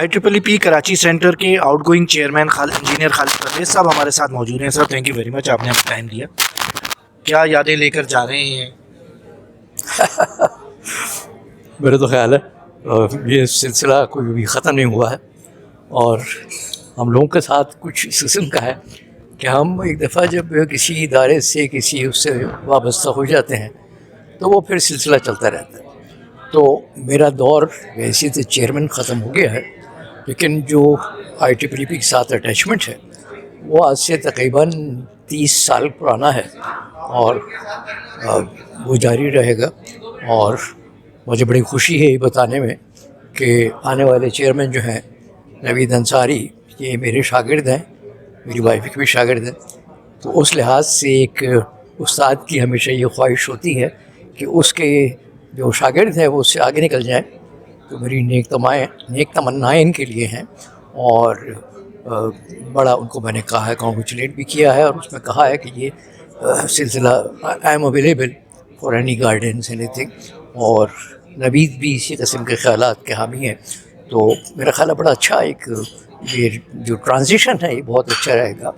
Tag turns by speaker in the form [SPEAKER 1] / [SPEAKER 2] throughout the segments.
[SPEAKER 1] IEEE Karachi centre کے out going chairman engineer خالد پرویز صاحب ہمارے ساتھ موجود ہیں. Sir thank you very much, آپ نے ٹائم دیا. کیا یادیں لے کر جا رہے ہیں؟
[SPEAKER 2] میرا تو خیال ہے یہ سلسلہ کوئی بھی ختم نہیں ہوا ہے اور ہم لوگوں کے ساتھ کچھ اس قسم کا ہے کہ ہم ایک دفعہ جب کسی ادارے سے کسی اس سے وابستہ ہو جاتے ہیں تو وہ پھر سلسلہ چلتا رہتا ہے. تو میرا دور حیثیت چیئرمین ختم ہو گیا ہے, لیکن جو IEEE کے ساتھ اٹیچمنٹ ہے وہ آج سے تقریباً 30 سال پرانا ہے اور وہ جاری رہے گا. اور مجھے بڑی خوشی ہے یہ بتانے میں کہ آنے والے چیئرمین جو ہیں نوید انصاری, یہ میرے شاگرد ہیں, میری وائف کی بھی شاگرد ہیں. تو اس لحاظ سے ایک استاد کی ہمیشہ یہ خواہش ہوتی ہے کہ اس کے جو شاگرد ہیں وہ اس سے آگے نکل جائیں. تو میری نیک تمنائیں ان کے لیے ہیں اور بڑا ان کو میں نے کہا ہے, کانگریچولیٹ بھی کیا ہے اور اس میں کہا ہے کہ یہ سلسلہ I am available for any guidance any thing. اور نوید بھی اسی قسم کے خیالات کے حامی ہیں. تو میرا خیال ہے بڑا اچھا ایک یہ جو ٹرانزیشن ہے یہ بہت اچھا رہے گا.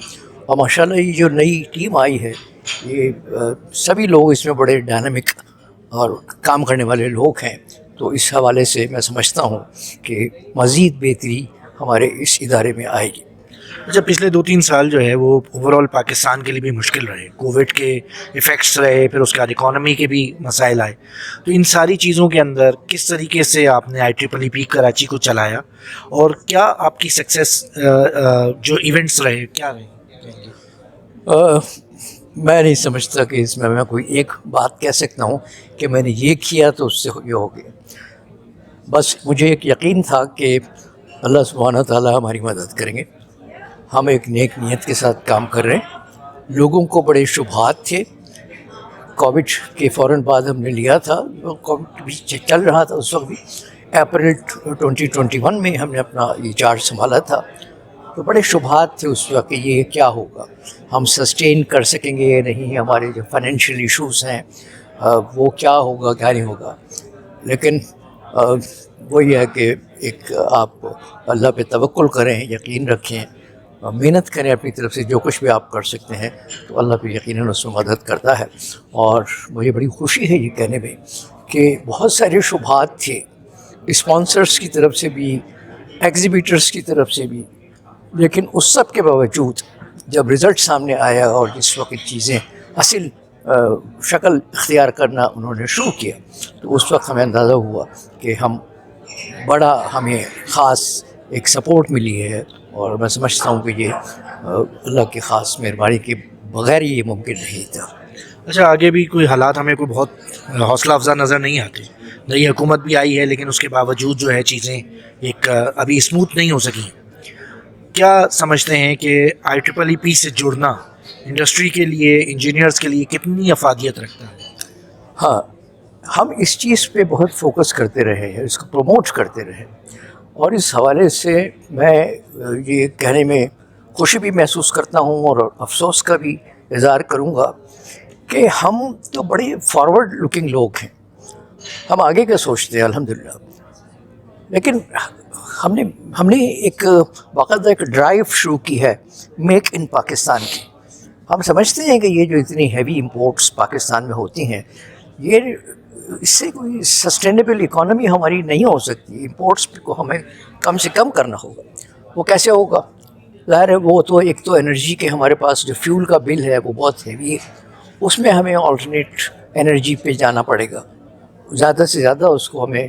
[SPEAKER 2] اور ماشاءاللہ یہ جو نئی ٹیم آئی ہے یہ سبھی لوگ اس میں بڑے ڈائنامک اور کام کرنے والے لوگ ہیں. تو اس حوالے سے میں سمجھتا ہوں کہ مزید بہتری ہمارے اس ادارے میں آئے گی.
[SPEAKER 1] اچھا, پچھلے 2-3 سال جو ہے وہ اوور آل پاکستان کے لیے بھی مشکل رہے. کووڈ کے ایفیکٹس رہے, پھر اس کے بعد اکانومی کے بھی مسائل آئے. تو ان ساری چیزوں کے اندر کس طریقے سے آپ نے IEEE کراچی کو چلایا اور کیا آپ کی سکسیس جو ایونٹس رہے کیا رہے؟
[SPEAKER 2] میں نہیں سمجھتا کہ اس میں کوئی ایک بات کہہ سکتا ہوں کہ میں نے یہ کیا تو اس سے یہ ہو گیا. بس مجھے ایک یقین تھا کہ اللہ سبحانہ تعالیٰ ہماری مدد کریں گے. ہم ایک نیک نیت کے ساتھ کام کر رہے ہیں. لوگوں کو بڑے شبہات تھے. کووڈ کے فوراً بعد ہم نے لیا تھا, کووڈ بھی چل رہا تھا اس وقت بھی. اپریل 2021 میں ہم نے اپنا یہ چارج سنبھالا تھا. تو بڑے شبہات تھے اس وقت کہ یہ کیا ہوگا, ہم سسٹین کر سکیں گے یا نہیں, ہمارے جو فائنینشیل ایشوز ہیں وہ کیا ہوگا کیا نہیں ہوگا. لیکن وہی ہے کہ ایک آپ اللہ پہ توکل کریں, یقین رکھیں, محنت کریں اپنی طرف سے, جو کچھ بھی آپ کر سکتے ہیں تو اللہ پہ یقیناً اس میں مدد کرتا ہے. اور مجھے بڑی خوشی ہے یہ کہنے میں کہ بہت سارے شبہات تھے اسپانسرز کی طرف سے بھی, ایگزیبیٹرز کی طرف سے بھی, لیکن اس سب کے باوجود جب رزلٹ سامنے آیا اور جس وقت چیزیں اصل شکل اختیار کرنا انہوں نے شروع کیا تو اس وقت ہمیں اندازہ ہوا کہ ہمیں خاص ایک سپورٹ ملی ہے. اور میں سمجھتا ہوں کہ یہ اللہ کی خاص مہربانی کے بغیر یہ ممکن نہیں تھا.
[SPEAKER 1] اچھا, آگے بھی کوئی حالات ہمیں کوئی بہت حوصلہ افزا نظر نہیں آتے. نئی حکومت بھی آئی ہے لیکن اس کے باوجود جو ہے چیزیں ایک ابھی اسموتھ نہیں ہو سکی. کیا سمجھتے ہیں کہ IEEE سے جڑنا انڈسٹری کے لیے, انجینئرز کے لیے کتنی افادیت رکھتا ہے؟
[SPEAKER 2] ہاں, ہم اس چیز پہ بہت فوکس کرتے رہے ہیں, اس کو پروموٹ کرتے رہے. اور اس حوالے سے میں یہ کہنے میں خوشی بھی محسوس کرتا ہوں اور افسوس کا بھی اظہار کروں گا کہ ہم تو بڑے فارورڈ لکنگ لوگ ہیں, ہم آگے کا سوچتے ہیں الحمدللہ. لیکن ہم نے ایک باقاعدہ ایک ڈرائیو شروع کی ہے میک ان پاکستان کی. ہم سمجھتے ہیں کہ یہ جو اتنی ہیوی امپورٹس پاکستان میں ہوتی ہیں یہ اس سے کوئی سسٹینیبل اکانومی ہماری نہیں ہو سکتی. امپورٹس کو ہمیں کم سے کم کرنا ہوگا. وہ کیسے ہوگا؟ ظاہر ہے وہ تو ایک تو انرجی کے ہمارے پاس جو فیول کا بل ہے وہ بہت ہیوی ہے, اس میں ہمیں آلٹرنیٹ انرجی پہ جانا پڑے گا. زیادہ سے زیادہ اس کو ہمیں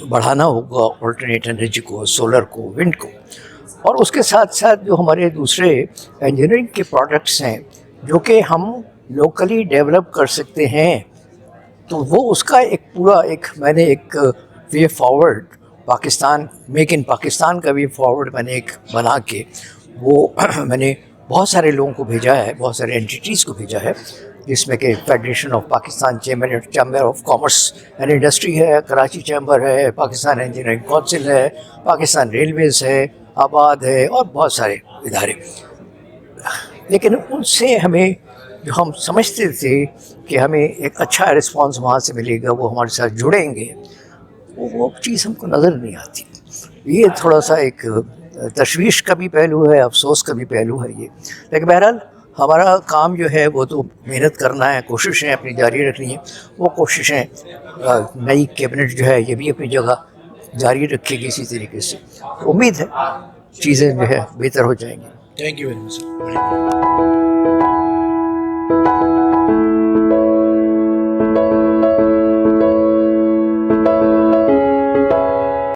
[SPEAKER 2] بڑھانا ہوگا, آلٹرنیٹ انرجی کو, سولر کو, ونڈ کو. اور اس کے ساتھ ساتھ جو ہمارے دوسرے انجینئرنگ کے پروڈکٹس ہیں جو کہ ہم لوکلی ڈیولپ کر سکتے ہیں, تو وہ اس کا ایک پورا میں نے ایک way forward Pakistan, make in Pakistan کا وے فارورڈ میں نے ایک بنا کے وہ میں نے بہت سارے لوگوں کو بھیجا ہے, بہت سارے انٹیٹیز کو بھیجا ہے, جس میں کہ federation of Pakistan, chamber of commerce and industry ہے, کراچی چیمبر ہے, پاکستان انجینئرنگ کونسل ہے, پاکستان ریلویز ہے, آباد ہے, اور بہت سارے ادارے. لیکن ان سے ہمیں جو ہم سمجھتے تھے کہ ہمیں ایک اچھا رسپانس وہاں سے ملے گا, وہ ہمارے ساتھ جڑیں گے, وہ چیز ہم کو نظر نہیں آتی. یہ تھوڑا سا ایک تشویش کا بھی پہلو ہے، افسوس کا بھی پہلو ہے یہ. لیکن بہرحال ہمارا کام جو ہے وہ تو محنت کرنا ہے، کوششیں اپنی جاری رکھنی ہیں. وہ کوششیں نئی کیبنٹ جو ہے یہ بھی اپنی جگہ جاری رکھے گی اسی طریقے سے. امید ہے چیزیں جو ہے بہتر ہو جائیں گی.
[SPEAKER 1] Thank you very much sir.